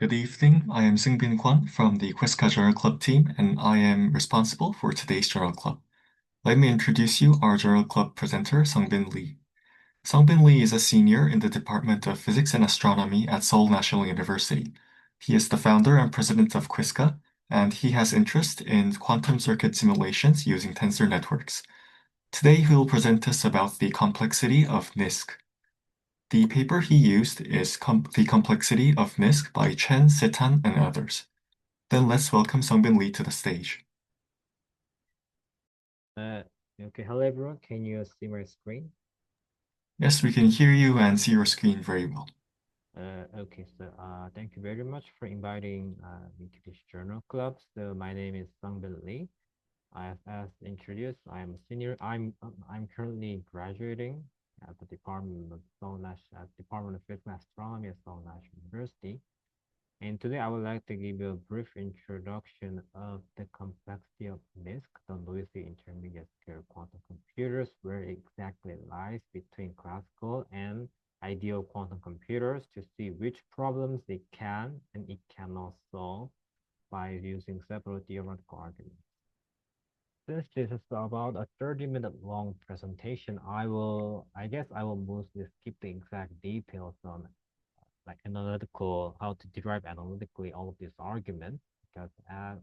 Good evening. I am Seungbin Kwon from the QISCA Journal Club team, and I am responsible for today's Journal Club. Let me introduce you our Journal Club presenter, Sungbin Lee. Sungbin Lee is a senior in the Department of Physics and Astronomy at Seoul National University. He is the founder and president of QISCA, and he has interest in quantum circuit simulations using tensor networks. Today, he will present us about the complexity of NISQ. The paper he used is The Complexity of NISQ by Chen, Setan, and others. Then let's welcome Sungbin Lee to the stage. Uh, okay, hello everyone. Can you see my screen? Yes, we can hear you and see your screen very well. Okay, so thank you very much for inviting me to this journal club. So my name is Sangbin Lee. As introduced, I am a senior. I'm currently graduating at the Department of Physics and Astronomy at Seoul National University. And today I would like to give you a brief introduction of the complexity of NISQ, the noisy intermediate scale quantum computers, where it exactly lies between classical and ideal quantum computers to see which problems it can and it cannot solve by using several theoretical arguments. Since this is about a 30-minute long presentation, I guess I will mostly skip the exact details on like analytical, how to derive analytically all of these arguments, because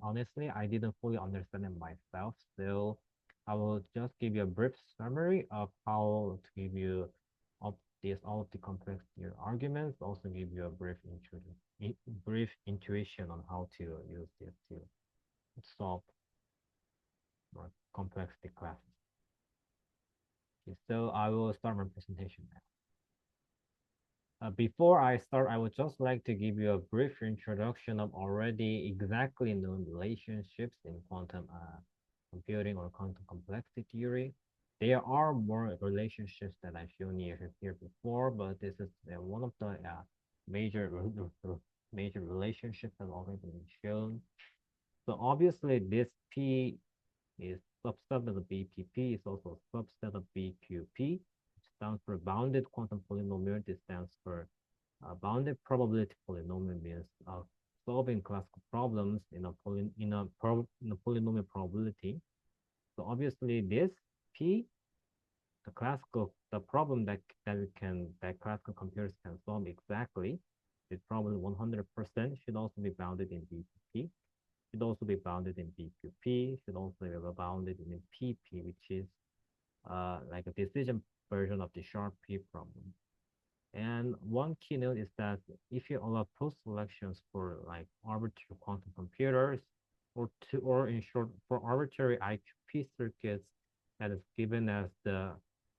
honestly, I didn't fully understand it myself. So I will just give you a brief summary of how to give you all of the complex arguments, also give you a brief intuition on how to use this to solve more complexity classes. Okay, so I will start my presentation now. Before I start, I would just like to give you a brief introduction of already exactly known relationships in quantum computing or quantum complexity theory. There are more relationships that I've shown you here before, but this is one of the major major relationships that already been shown. So obviously, this P is subset of the BPP is also a subset of BQP, which stands for bounded quantum polynomial. This stands for bounded probability polynomial, means solving classical problems in a polynomial probability. So obviously this P, the problem that classical computers can solve exactly, is probably 100% should also be bounded in BPP, should also be bounded in BQP, should also be bounded in PP, which is like a decision version of the sharp P problem. And one keynote is that if you allow post-selections for like arbitrary quantum computers, or in short, for arbitrary IQP circuits that is given as the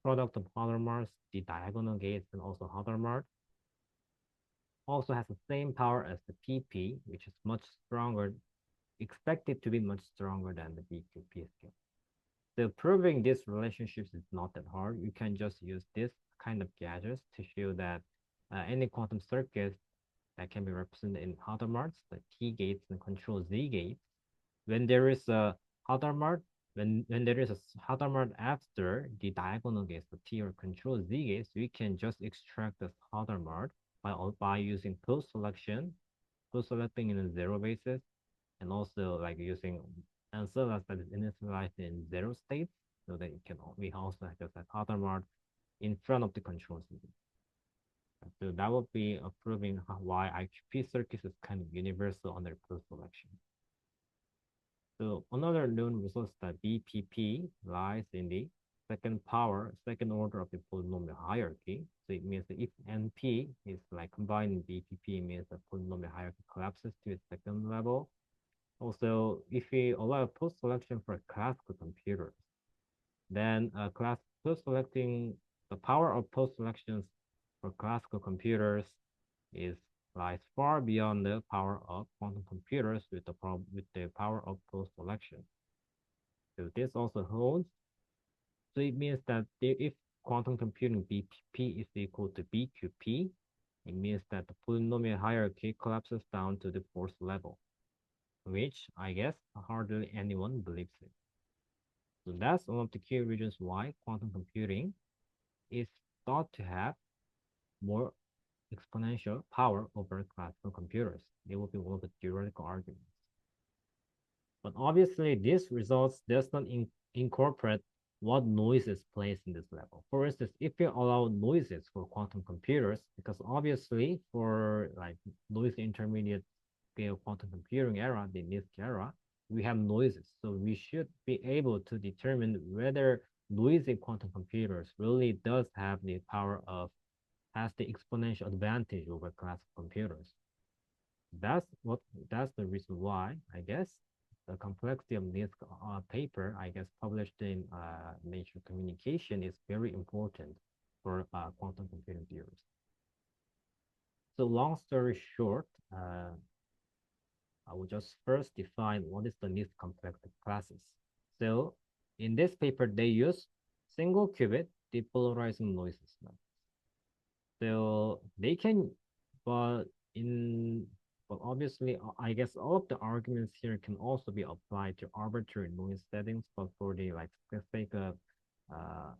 product of Hadamard's, the diagonal gates, and also Hadamard, also has the same power as the PP, which is much stronger, expected to be much stronger than the BQP scale. So proving these relationships is not that hard. You can just use this kind of gadgets to show that any quantum circuit that can be represented in Hadamard's, the T gates and control Z gates, when there is a Hadamard, when there is a Hadamard after the diagonal gates, the T or control Z gates, we can just extract this Hadamard by using post-selecting in a zero basis, and also like using ancillas that is initialized in zero states, so that we also have just like Hadamard in front of the control system. So that would be proving why IQP circuits is kind of universal under post-selection. So another known result is that BPP lies in the second order of the polynomial hierarchy. So it means that if NP is like combined BPP, means the polynomial hierarchy collapses to its second level. Also, if we allow post-selection for classical computers, then post-selecting the power of post-selections for classical computers is lies far beyond the power of quantum computers with the power of post-selection. So this also holds. So it means that if quantum computing BPP is equal to BQP, it means that the polynomial hierarchy collapses down to the fourth level, which I guess hardly anyone believes in. So that's one of the key reasons why quantum computing is thought to have more exponential power over classical computers. It will be one of the theoretical arguments. But obviously, this results does not incorporate what noise is placed in this level. For instance, if you allow noises for quantum computers, because obviously for like noise intermediate scale quantum computing era, the NISQ era, we have noises. So we should be able to determine whether noisy quantum computers really does have the power of, has the exponential advantage over classical computers. That's what that's the reason why I guess the complexity of this paper, I guess published in Nature Communication, is very important for quantum computing theories. So long story short, I will just first define what is the NISQ complexity classes. So in this paper, they use single qubit depolarizing noises. So they can, but in but obviously, I guess all of the arguments here can also be applied to arbitrary noise settings. But for the like specific uh,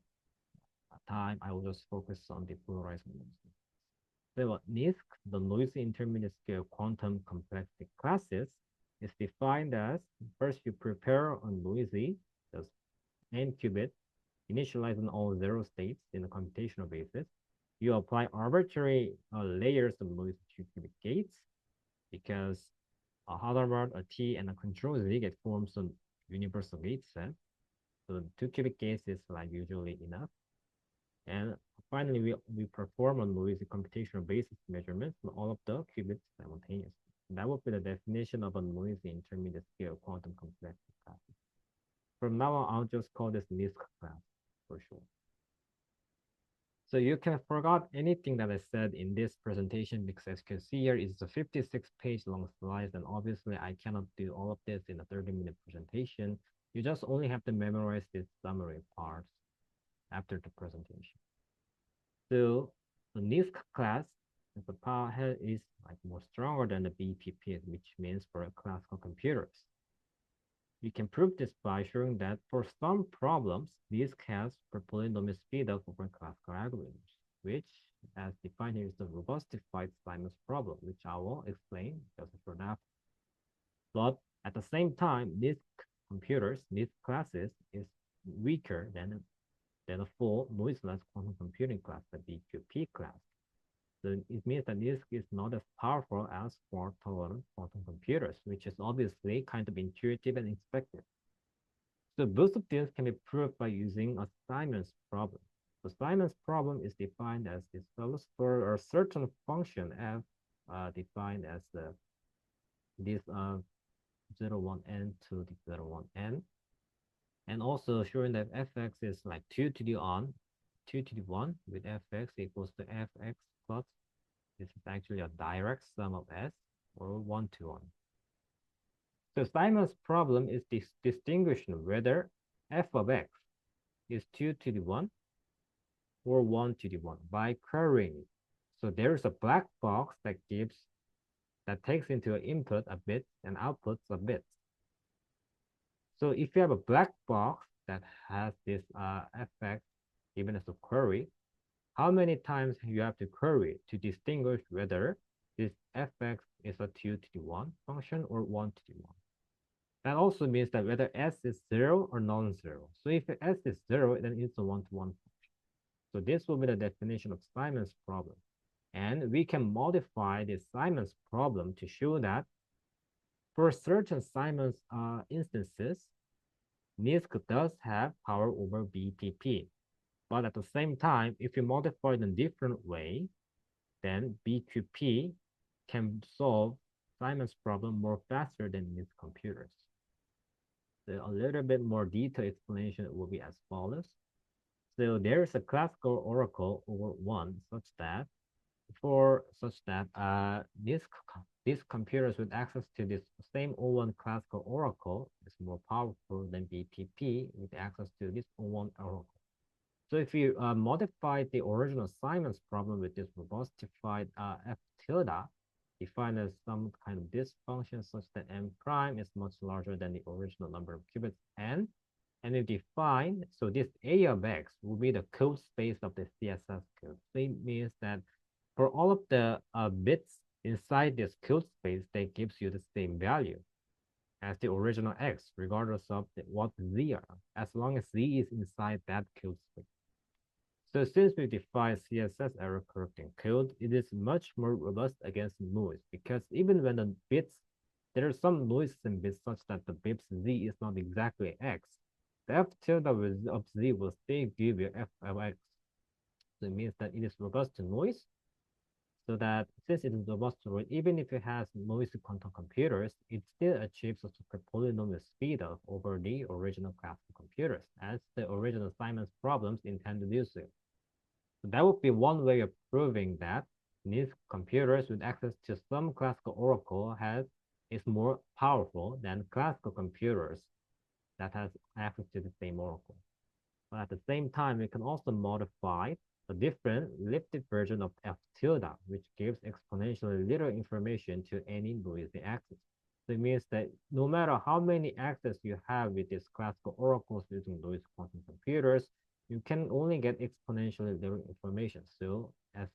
time, I will just focus on the polarized noise. So NISQ, the noisy intermediate scale quantum complexity classes, is defined as first you prepare a noisy, just n qubit, initializing all zero states in a computational basis. You apply arbitrary layers of noise to qubit gates because a Hadamard, a T, and a control Z get forms a universal gate set. So two qubit gates is like usually enough. And finally, we perform a noisy computational basis measurements on all of the qubits simultaneously. That would be the definition of a noisy intermediate scale quantum complexity class. From now on, I'll just call this NISQ class for sure. So you can forget anything that I said in this presentation because as you can see here, it's a 56-page long slide, and obviously I cannot do all of this in a 30-minute presentation. You just only have to memorize these summary parts after the presentation. So the NISQ class, the power head is like more stronger than the BPP, which means for classical computers. You can prove this by showing that for some problems, these has per polynomial speedup over classical algorithms, which, as defined here, is the robustified Simon's problem, which I will explain just a short after. But at the same time, these computers, these classes, is weaker than a full noiseless quantum computing class, the BQP class. So it means that NISQ is not as powerful as fault-tolerant quantum computers, which is obviously kind of intuitive and expected. So both of these can be proved by using a Simon's problem. The Simon's problem is defined as this follows for a certain function f defined as this 0, 1n to the 0, 1n, and also showing that fx is like 2 to the 1 with fx equals to fx plus, this is actually a direct sum of s, or 1 to 1. So Simon's problem is distinguishing whether f of x is 2 to the 1 or 1 to the 1 by querying. So there's a black box that takes into an input a bit and outputs a bit. So if you have a black box that has this effect given as a query, how many times you have to query to distinguish whether this fx is a 2 to the 1 function or 1 to the 1. That also means that whether s is 0 or non-zero. So if s is 0, then it's a 1-to-1 function. So this will be the definition of Simon's problem. And we can modify this Simon's problem to show that for certain Simon's instances, NISQ does have power over BPP. But at the same time, if you modify it in a different way, then BQP can solve Simon's problem more faster than NISQ computers. So a little bit more detailed explanation will be as follows. So there is a classical oracle over 1 such that these computers with access to this same O1 classical oracle is more powerful than BPP with access to this O1 oracle. So if you modify the original Simon's problem with this robustified f tilde, defined as some kind of this function such that n prime is much larger than the original number of qubits n, and you define, so this A of x will be the code space of the CSS code. So it means that For all of the bits inside this code space, that gives you the same value as the original x, regardless of what z are, as long as z is inside that code space. So since we define CSS error correcting code, it is much more robust against noise, because even when the bits, there are some noises in bits such that the bits z is not exactly x, the f tilde of z will still give you f of x. So it means that it is robust to noise, so that since it is robust to noise, even if it has noisy quantum computers, it still achieves a super polynomial speed of over the original classical computers, as the original Simon's problems intend to do so. So that would be one way of proving that these computers with access to some classical oracle is more powerful than classical computers that has access to the same oracle. But at the same time, we can also modify a different lifted version of f tilde, which gives exponentially little information to any noisy access. So it means that no matter how many access you have with these classical oracles using noisy quantum computers, you can only get exponentially little information. So as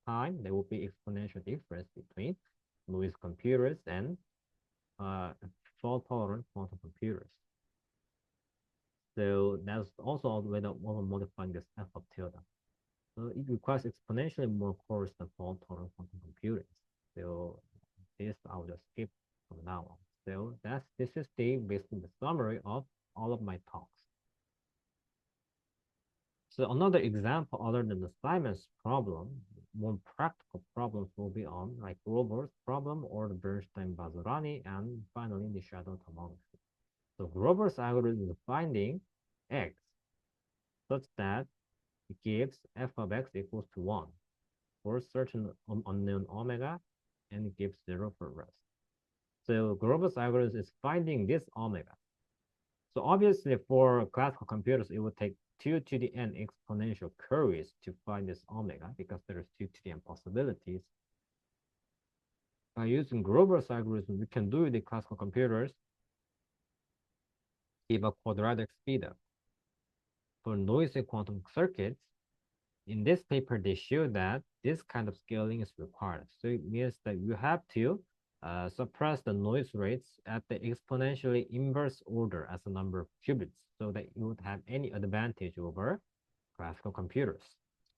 time, there will be exponential difference between noisy computers and fault-tolerant quantum computers. So that's also a way of modifying this f of tilde. So it requires exponentially more cores than fault-tolerant quantum computing. So this I'll just skip from now on. So this is basically the summary of all of my talks. So another example other than the Simon's problem, more practical problems will be on like Grover's problem or the Bernstein-Bazzurani, and finally the shadow tomography. So Grover's algorithm is finding x such that it gives f of x equals to 1 for certain unknown omega, and it gives 0 for rest. So Grover's algorithm is finding this omega. So obviously for classical computers, it would take 2 to the n exponential queries to find this omega, because there's 2 to the n possibilities. By using Grover's algorithm, we can do the classical computers give a quadratic speedup. For noisy quantum circuits, in this paper, they show that this kind of scaling is required. So it means that you have to suppress the noise rates at the exponentially inverse order as a number of qubits, so that you would have any advantage over classical computers.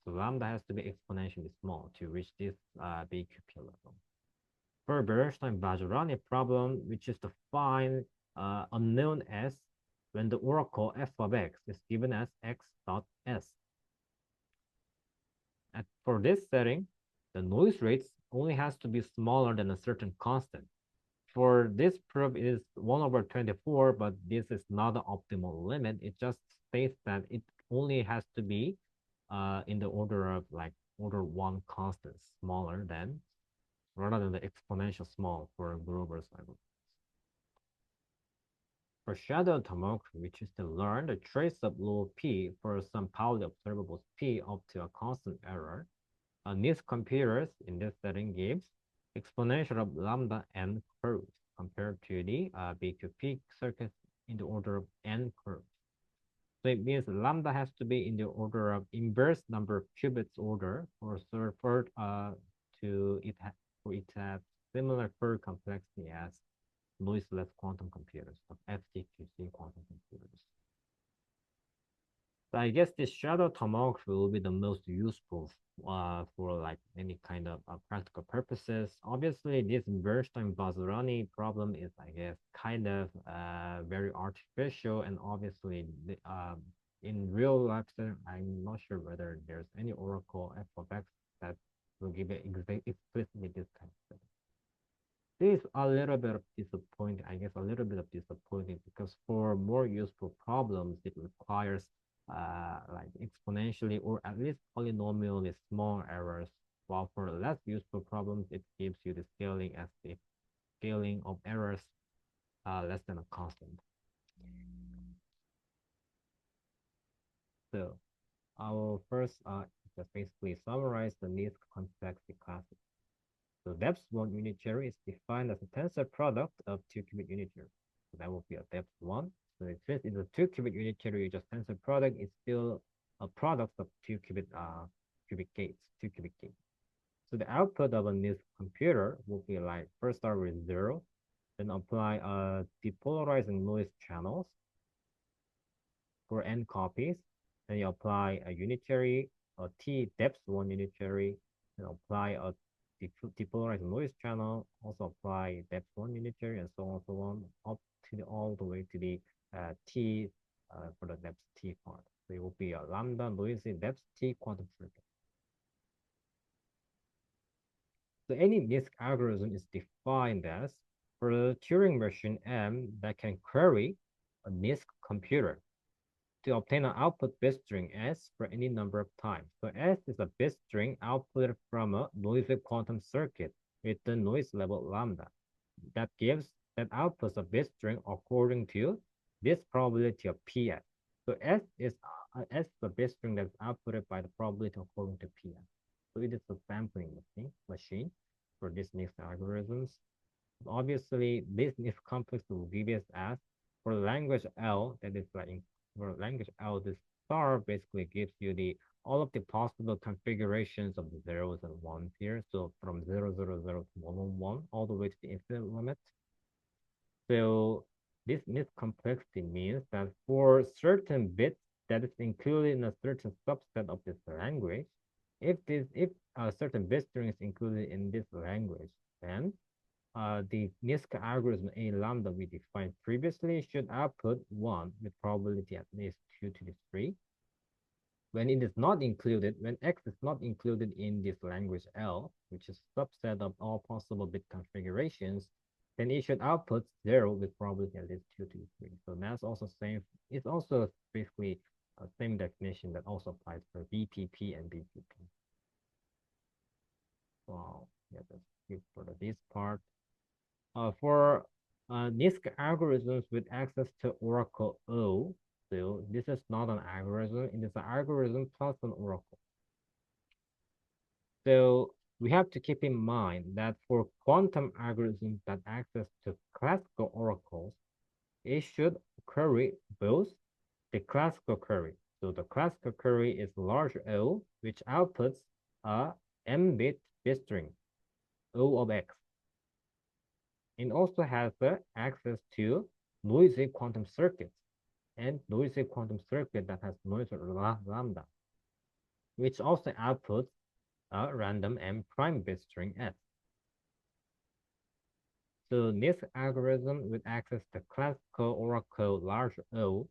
So lambda has to be exponentially small to reach this BQP level. For Bernstein-Bazzurani problem, which is to find unknown s when the oracle f of x is given as x dot s. For this setting, the noise rates only has to be smaller than a certain constant. For this proof, it is 1 over 24, but this is not the optimal limit. It just states that it only has to be in the order of like order 1 constant, smaller than, rather than the exponential small for Grover's algorithm. For shadow tomography, which is to learn the trace of low p for some Pauli observables p up to a constant error, NISQ computers in this setting gives exponential of lambda n curves compared to the BQP circuits in the order of n curves. So it means lambda has to be in the order of inverse number of qubits order, or for it to have similar curve complexity as noiseless quantum computers of FTQC quantum computers. So I guess this shadow tomography will be the most useful for like any kind of practical purposes. Obviously, this Bernstein-Bazzurani problem is, I guess, kind of very artificial, and obviously, in real life, I'm not sure whether there's any oracle f of x that will give it explicitly this kind of thing. This is a little bit of disappointing, I guess, a little bit of disappointing, because for more useful problems, it requires like exponentially or at least polynomially small errors, while for less useful problems, it gives you the scaling as the scaling of errors less than a constant. So I will first just basically summarize the NISQ complexity classes. So depth 1 unitary is defined as a tensor product of 2 qubit unitary. So that will be a depth 1. So if it is a 2 qubit unitary, just tensor product is still a product of 2 qubit qubit gates, 2 qubit gates. So the output of a NISQ computer will be like first start with 0, then apply depolarizing noise channels for n copies. Then you apply a unitary, a t depth 1 unitary, then apply a depolarizing noise channel, also apply depth 1 unitary, and so on, up to all the way to the t for the depth t part. So it will be a lambda noisy depth t quantum circuit. So any NISQ algorithm is defined as for the Turing machine M that can query a NISQ computer to obtain an output bit string S for any number of times. So S is a bit string outputted from a noisy quantum circuit with the noise level lambda. That outputs a bit string according to this probability of PS. So S is a bit string that's outputted by the probability according to PS. So it is a sampling machine for these NISQ algorithms. Obviously, this NISQ complex will give us as for language L, that is like for language L, this star basically gives you the all of the possible configurations of the zeros and ones here. So from 000 to 111 all the way to the infinite limit. So this NISQ complexity means that for certain bits that is included in a certain subset of this language, if a certain bit string is included in this language, then the NISQ algorithm A lambda we defined previously should output 1 with probability at least 2 to the 3. When it is not included, when X is not included in this language L, which is a subset of all possible bit configurations, then it should output 0 with probability at least 2 to the 3. So that's also same. It's also basically a same definition that also applies for VPP and BPP. Wow, yeah, that's it for this part. For NISQ algorithms with access to Oracle O, so this is not an algorithm, it is an algorithm plus an Oracle. So we have to keep in mind that for quantum algorithms that access to classical oracles, it should query both the classical query. So the classical query is large O, which outputs a m-bit bit string, O of X. It also has access to noisy quantum circuits and noisy quantum circuit that has noise lambda, which also outputs a random m prime bit string S. So this algorithm with access to classical oracle large O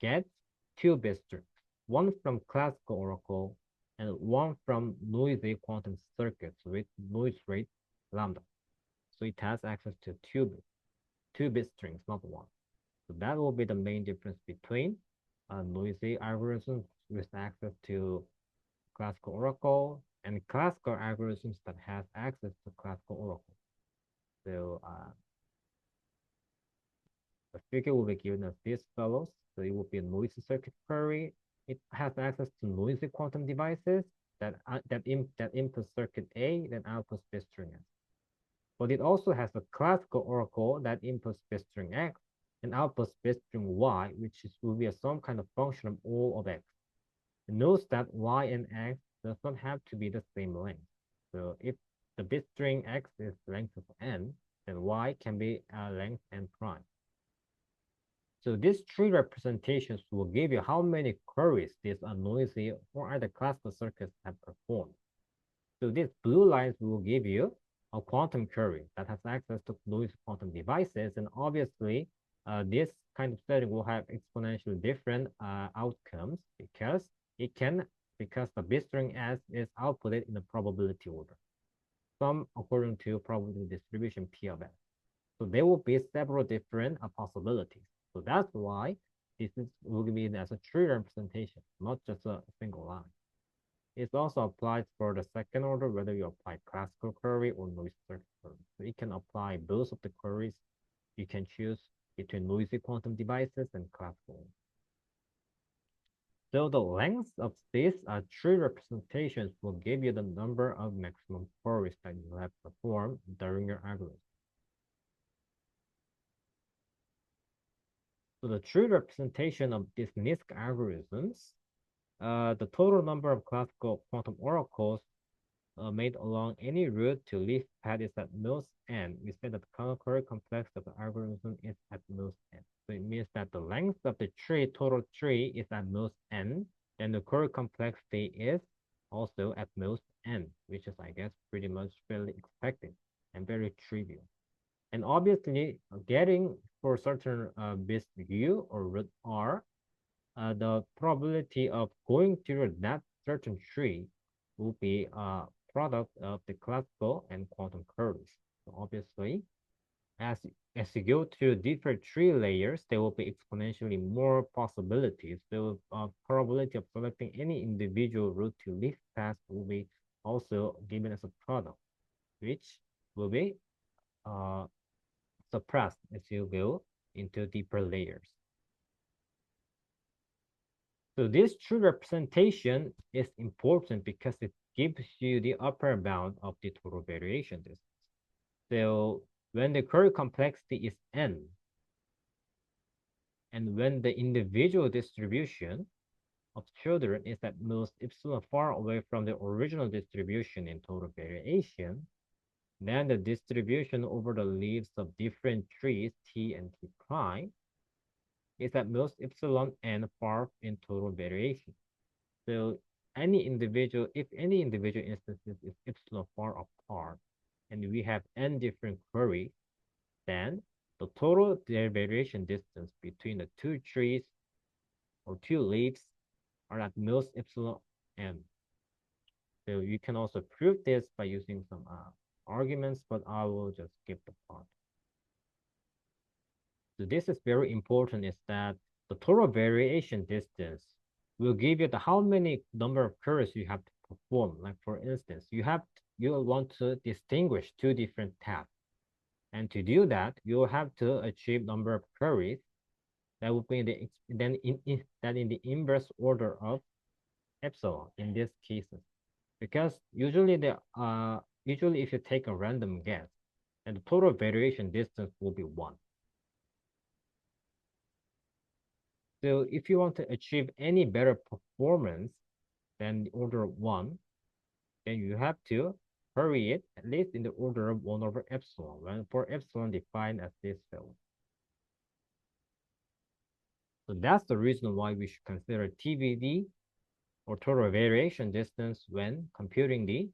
gets two bit strings, one from classical oracle and one from noisy quantum circuits with noise rate lambda. So it has access to two bit strings, not one. So that will be the main difference between noisy algorithms with access to classical oracle and classical algorithms that has access to classical oracle. So the figure will be given as this follows. So it will be a noisy circuit query. It has access to noisy quantum devices that input circuit A, then outputs bit string S. But it also has a classical oracle that inputs bit string X and outputs bit string Y, which will be some kind of function of O of X. Note that Y and X does not have to be the same length. So if the bit string X is length of n, then Y can be length n prime. So these three representations will give you how many queries these noisy or other classical circuits have performed. So these blue lines will give you a quantum query that has access to noisy quantum devices, and obviously this kind of setting will have exponentially different outcomes because the bit string S is outputted in the probability order, some according to probability distribution P of S. So there will be several different possibilities. So that's why this will be as a tree representation, not just a single line. It's also applied for the second order, whether you apply classical query or noisy circuit query. So it can apply both of the queries. You can choose between noisy quantum devices and classical. So the length of these tree representations will give you the number of maximum queries that you have performed during your algorithm. So the tree representation of these NISQ algorithms, the total number of classical quantum oracles made along any route to leaf path is at most n. We said that the current complexity of the algorithm is at most n. So it means that the length of the tree, total tree, is at most n, and the current complexity is also at most n, which is, I guess, pretty much fairly expected and very trivial. And obviously, getting for certain bits u or root r, the probability of going through that certain tree will be a product of the classical and quantum curves. So obviously, as as you go through different tree layers, there will be exponentially more possibilities. The probability of selecting any individual route to leaf path will be also given as a product, which will be uh, suppressed as you go into deeper layers. So this true representation is important because it gives you the upper bound of the total variation distance. So when the curve complexity is n, and when the individual distribution of children is at most epsilon far away from the original distribution in total variation, then the distribution over the leaves of different trees, T and T prime, is at most epsilon n far in total variation. So if any individual instances is epsilon far apart, and we have n different queries, then the total variation distance between the two trees or two leaves are at most epsilon n. So you can also prove this by using some arguments, but I will just skip the part. So this is very important, is that the total variation distance will give you the how many number of curves you have to perform. Like for instance, you want to distinguish two different tasks. And to do that, you will have to achieve number of queries that will be in the inverse order of epsilon in these cases. Because usually if you take a random guess, and the total variation distance will be 1. So if you want to achieve any better performance than the order of 1, then you have to hurry it at least in the order of 1 over epsilon, when for epsilon defined as this value. So that's the reason why we should consider TVD or total variation distance when computing the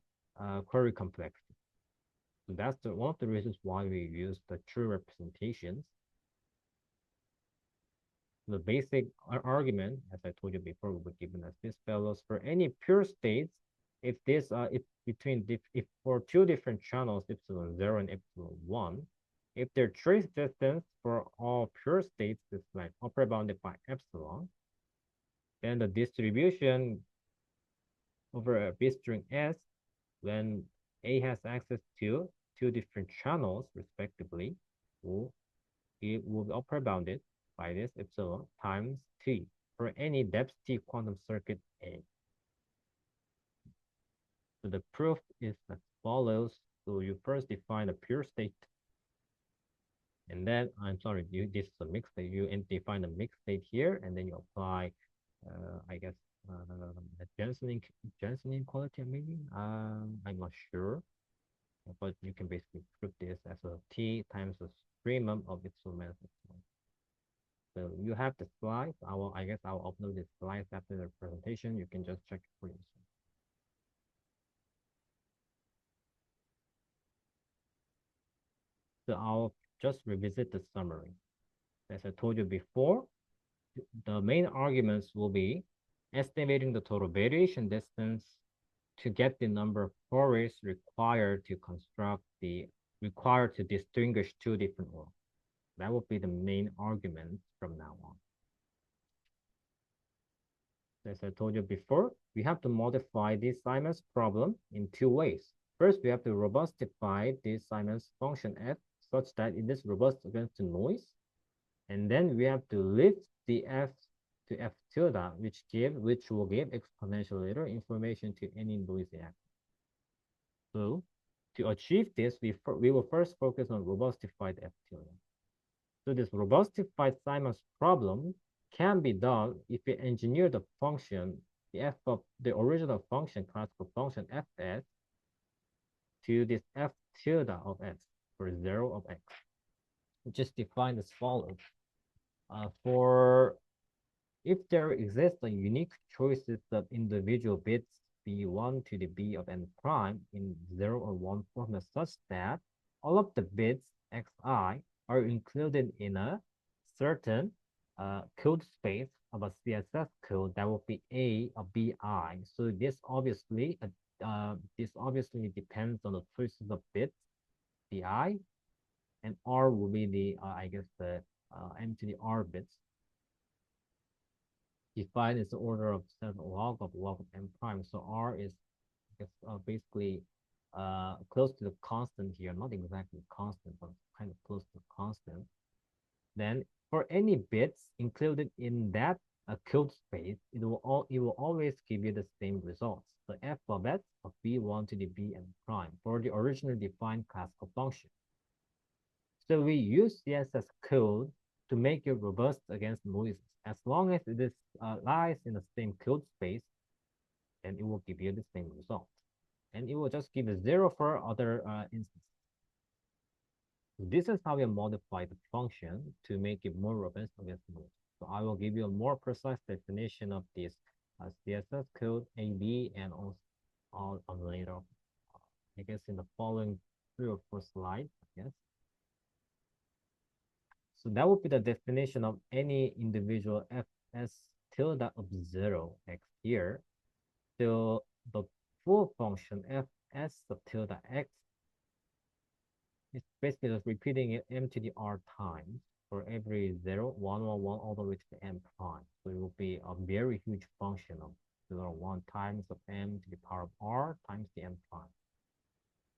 query complexity. So that's one of the reasons why we use the true representations. The basic argument, as I told you before, will be given as this follows: for any pure states, if for two different channels, epsilon 0 and epsilon 1, if their trace distance for all pure states is like upper bounded by epsilon, then the distribution over a B string S, when A has access to two different channels respectively, will be upper bounded by this epsilon times T for any depth T quantum circuit A. So the proof is as follows. So you first define a pure state, and then this is a mixed state. You define a mixed state here, and then you apply, I guess, the Jensen inequality. Maybe I'm not sure, but you can basically prove this as a T times the supremum of epsilon minus epsilon. So you have the slides. I guess I'll upload the slides after the presentation. You can just check it for yourself. So I'll just revisit the summary. As I told you before, the main arguments will be estimating the total variation distance to get the number of queries required to distinguish two different worlds. That will be the main argument from now on. As I told you before, we have to modify this Simon's problem in two ways. First, we have to robustify this Simon's function f such that it is robust against the noise. And then we have to lift the f to f tilde, which will give exponential later information to any noisy action. So to achieve this, we will first focus on robustified f tilde. So this robustified Simon's problem can be done if we engineer the function, the original function, classical function fs, to this f tilde of x for 0 of x, which is defined as follows. For if there exists a unique choices of individual bits b1 to the b of n prime in 0 or 1 format such that all of the bits xi are included in a certain code space of a CSS code that will be a of bi. So this obviously depends on the choices of bits bi, and r will be the I guess the m to the r bits defined as the order of log of m prime. So r is basically close to the constant here, not exactly constant, but kind of close to constant. Then for any bits included in that code space, it will always give you the same results. The f of x of b1 to the bn prime for the originally defined classical function. So we use CSS code to make it robust against noises. As long as it is lies in the same code space, then it will give you the same result. And it will just give a 0 for other instances. This is how we modify the function to make it more robust against noise. So I will give you a more precise definition of this CSS code AB and also on later, I guess in the following 3 or 4 slides, I guess. So that would be the definition of any individual fs tilde of 0 x here. So the full function fs of tilde x is basically just repeating it m to the r times for every 0, 1, 1, 1, all the way to the m prime. So it will be a very huge function of 0, 1 times of m to the power of r times the m prime.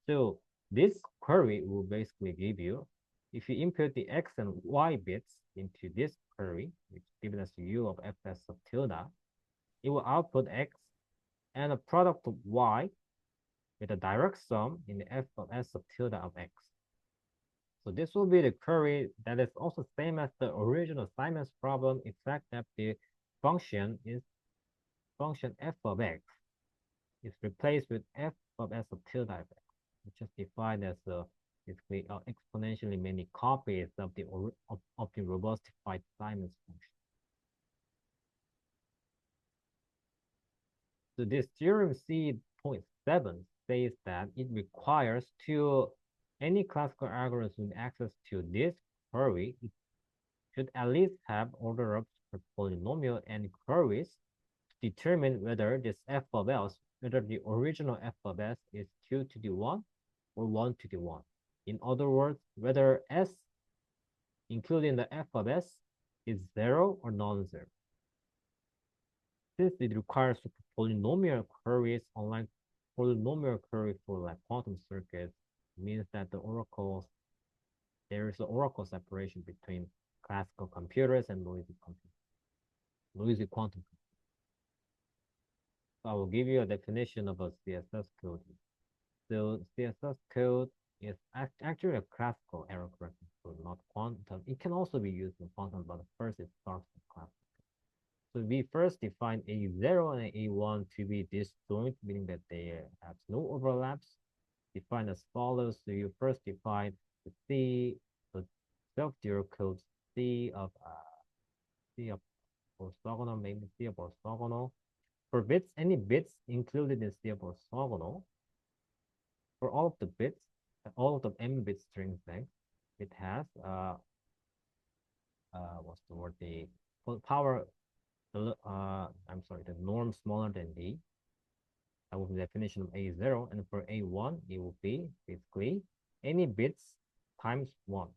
So this query will basically give you, if you input the x and y bits into this query, which is given as u of fs of tilde, it will output x and a product of y with a direct sum in the f of s of tilde of x. So this will be the query that is also same as the original Simon's problem, except that the function is function f of x is replaced with f of s of tilde of x, which is defined as basically exponentially many copies of the robustified Simon's function. So this theorem C.7 says that it requires any classical algorithm with access to this query, it should at least have order of polynomial and queries to determine whether this f of s, whether the original f of s is 2 to the 1 or 1 to the 1. In other words, whether s including the f of s is 0 or non-zero. Since it requires polynomial queries, unlike polynomial queries for like quantum circuits, means that there is an oracle separation between classical computers and noisy quantum computers. So I will give you a definition of a CSS code. So CSS code is actually a classical error correction code, not quantum. It can also be used in quantum, but first it starts with classical. So we first define A0 and A1 to be disjoint, meaning that they have no overlaps. Defined as follows. So you first define the C, the self-zero code C of orthogonal, maybe C of orthogonal. For bits, any bits included in C of orthogonal, for all of the bits, all of the m bit string length, it has what's the word? The power. I'm sorry, the norm smaller than d. That will be the definition of A0. And for A1, it will be basically any bits times 1,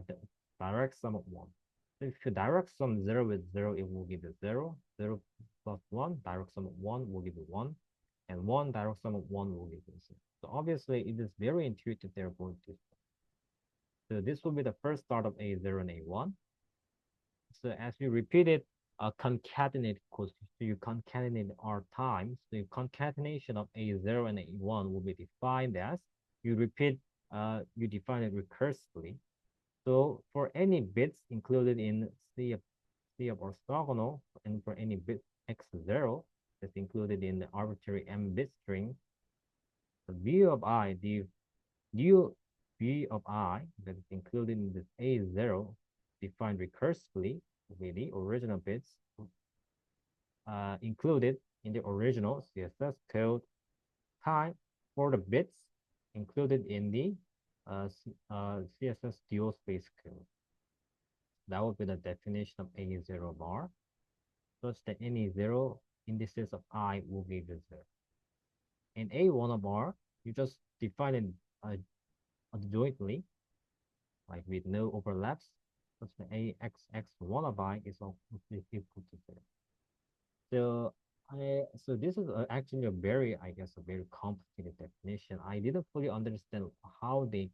the direct sum of 1. So if you direct sum 0 with 0, it will give you 0. 0 plus 1, direct sum of 1 will give you 1. And 1 direct sum of 1 will give you 0. So obviously, it is very intuitive they're going to. So this will be the first start of A0 and A1. So as you repeat it, concatenate codes. So you concatenate R times. The concatenation of A0 and A1 will be defined as you repeat, you define it recursively. So for any bits included in C of orthogonal, and for any bit x0 that's included in the arbitrary m bit string, the v of I, the du b of I that is included in this A0 defined recursively with the original bits included in the original CSS code time for the bits included in the CSS dual space code. That would be the definition of A0 bar, such that any zero indices of I will give you zero. In A1 bar, you just define it adjointly, like with no overlaps, such that AXX1 of I is equal to zero. So this is actually a very, I guess, a very complicated definition. I didn't fully understand how they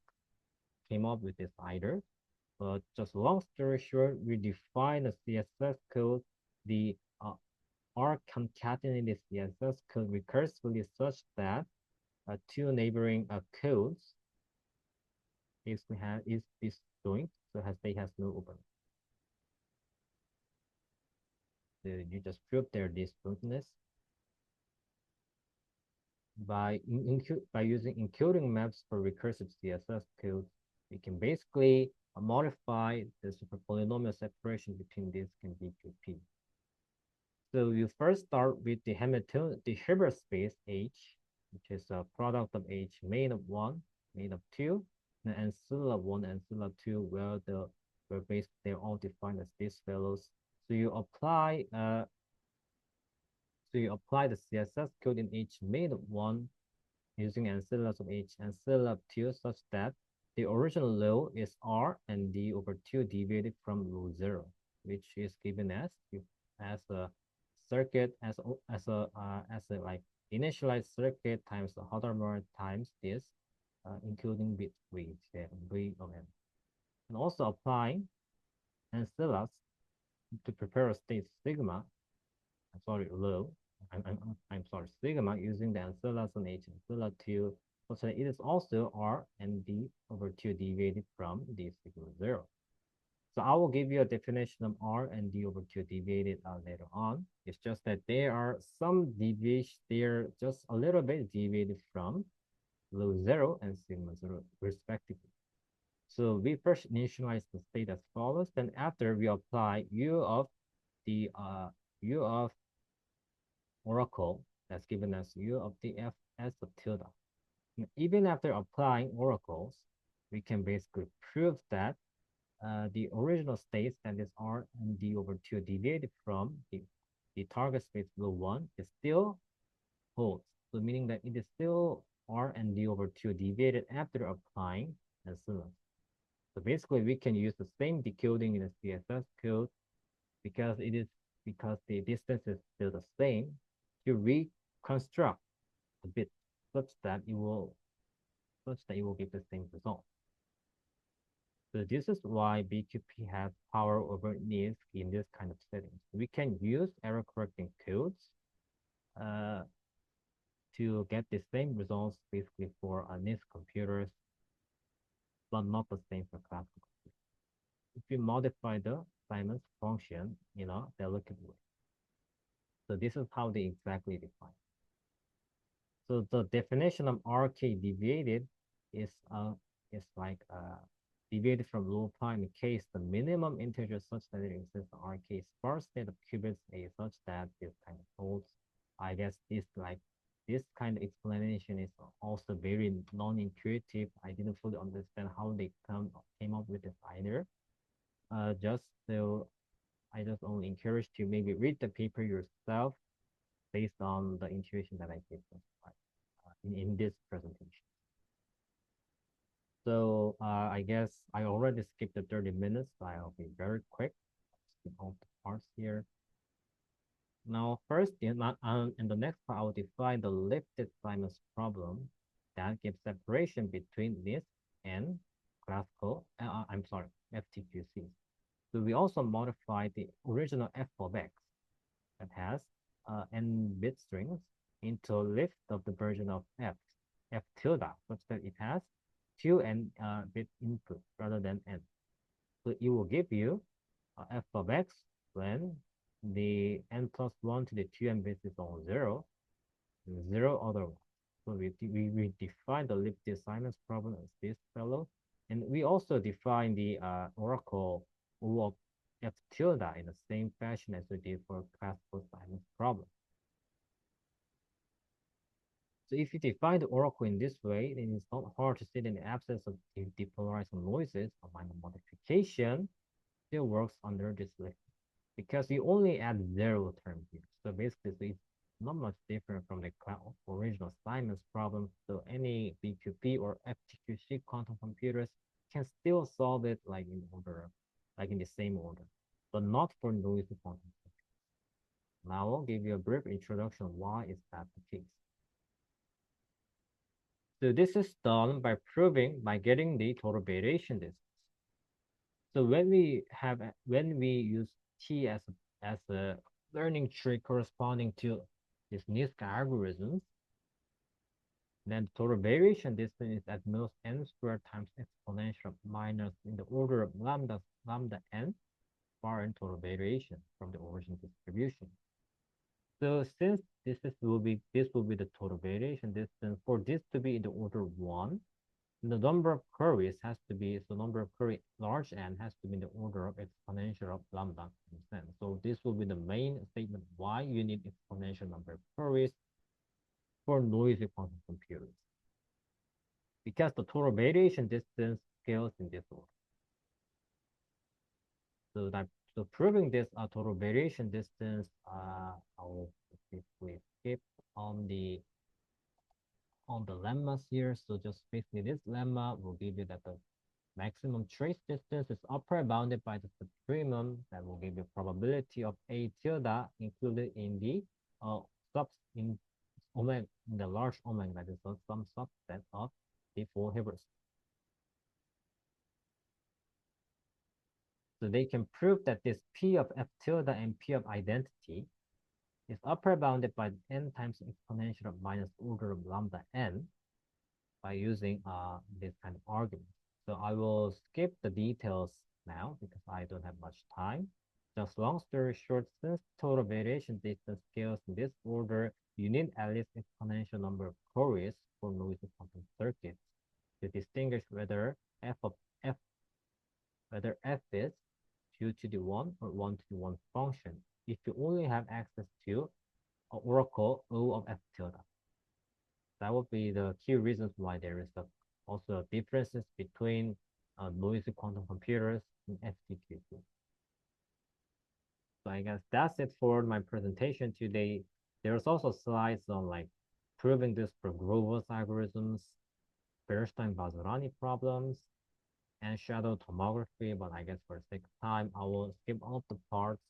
came up with this either. But just long story short, we define a CSS code, the R concatenated CSS code recursively such that two neighboring codes is disjoint, so has no overlap. So you just prove their disjointness by using encoding maps for recursive CSS code. We can basically modify the super polynomial separation between disk and BQP. So you first start with the Hamilton, the Hilbert space H, which is a product of H main of one, main of two, and ancilla one, ancilla two, where basically they're all defined as these fellows. So you apply the CSS code in H main of one using ancillas of H ancilla of two such that the original low is R and D over two deviated from low zero, which is given as a circuit as a like initialized circuit times the Hadamard times this, including bit weight V of n, and also applying ancillas to prepare a state sigma. Sorry, low. I'm sorry, sigma using the ancillas on H ancilla 2, so that it is also R and D over 2 deviated from D is equal to 0. So I will give you a definition of R and D over 2 deviated later on. It's just that there are some deviation, they're just a little bit deviated from low 0 and sigma 0 respectively. So we first initialize the state as follows. Then after we apply U of oracle that's given as U of the Fs of tilde. And even after applying oracles, we can basically prove that the original states, that is R and D over 2 deviated from the target space below 1 is still holds. So meaning that it is still R and D over 2 deviated after applying ancilla. So basically we can use the same decoding in the CSS code because the distance is still the same to reconstruct the bit such that it will give the same result. So this is why BQP has power over NISQ in this kind of settings. We can use error correcting codes to get the same results basically for NISQ computers, but not the same for classical. If you modify the Simon's function, they're looking way. So this is how they exactly define. So the definition of RK deviated is like deviated from low pi in case the minimum integer such that it exists RK sparse state of qubits A such that this kind of holds. I guess this kind of explanation is also very non-intuitive. I didn't fully understand how they came up with this either. Just so I just only encourage you maybe read the paper yourself based on the intuition that I gave in this presentation. So I guess I already skipped the 30 minutes, so I'll be very quick. Skip all the parts here. Now, first, in the next part, I will define the lifted Simon's problem that gives separation between this and classical, I'm sorry, FTQC. So we also modify the original f of x that has n bit strings into lift of the version of f tilde, such that it has 2n bit input rather than n. So it will give you f of x when the n plus 1 to the 2n bits is all 0, 0 otherwise. So we define the Lipton Simons problem as this fellow. And we also define the oracle O of F tilde in the same fashion as we did for classical Simons problem. So if you define the oracle in this way, then it's not hard to see that in the absence of depolarizing noises, a minor modification still works under this list because we only add zero term here. So basically, so it's not much different from the original Simon's problem. So any BQP or FTQC quantum computers can still solve it like in order, like in the same order, but not for noisy quantum computers. Now I'll give you a brief introduction of why is that the case. So this is done by proving by getting the total variation distance. So when we use T as a learning tree corresponding to this NISQ algorithms, then the total variation distance is at most n squared times exponential minus in the order of lambda n bar in total variation from the origin distribution. So since this will be the total variation distance, for this to be in the order 1, the number of queries has to be, so number of query large n has to be in the order of exponential of lambda n. So this will be the main statement why you need exponential number of queries for noisy quantum computers. Because the total variation distance scales in this order. So proving this total variation distance, I will basically skip on the lemmas here. So just basically this lemma will give you that the maximum trace distance is upper bounded by the supremum that will give you probability of A tilde included in the sub in omega in the large omega that is some subset of the full Hilbert. So they can prove that this P of F tilde and P of identity is upper bounded by n times exponential of minus order of lambda n by using this kind of argument. So I will skip the details now because I don't have much time. Just long story short, since total variation distance scales in this order, you need at least exponential number of queries for noisy quantum circuits to distinguish whether whether f is 2 to the 1 or 1 to the 1 function if you only have access to an oracle O of F tilde. That would be the key reasons why there is also differences between noisy quantum computers and FTQC. So I guess that's it for my presentation today. There's also slides on like proving this for Grover's algorithms, Bernstein-Vazirani problems, and shadow tomography, but I guess for the sake of time, I will skip all of the parts.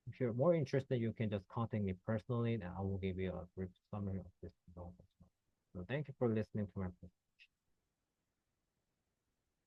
If you're more interested, you can just contact me personally, and I will give you a brief summary of this result as well. So thank you for listening to my presentation.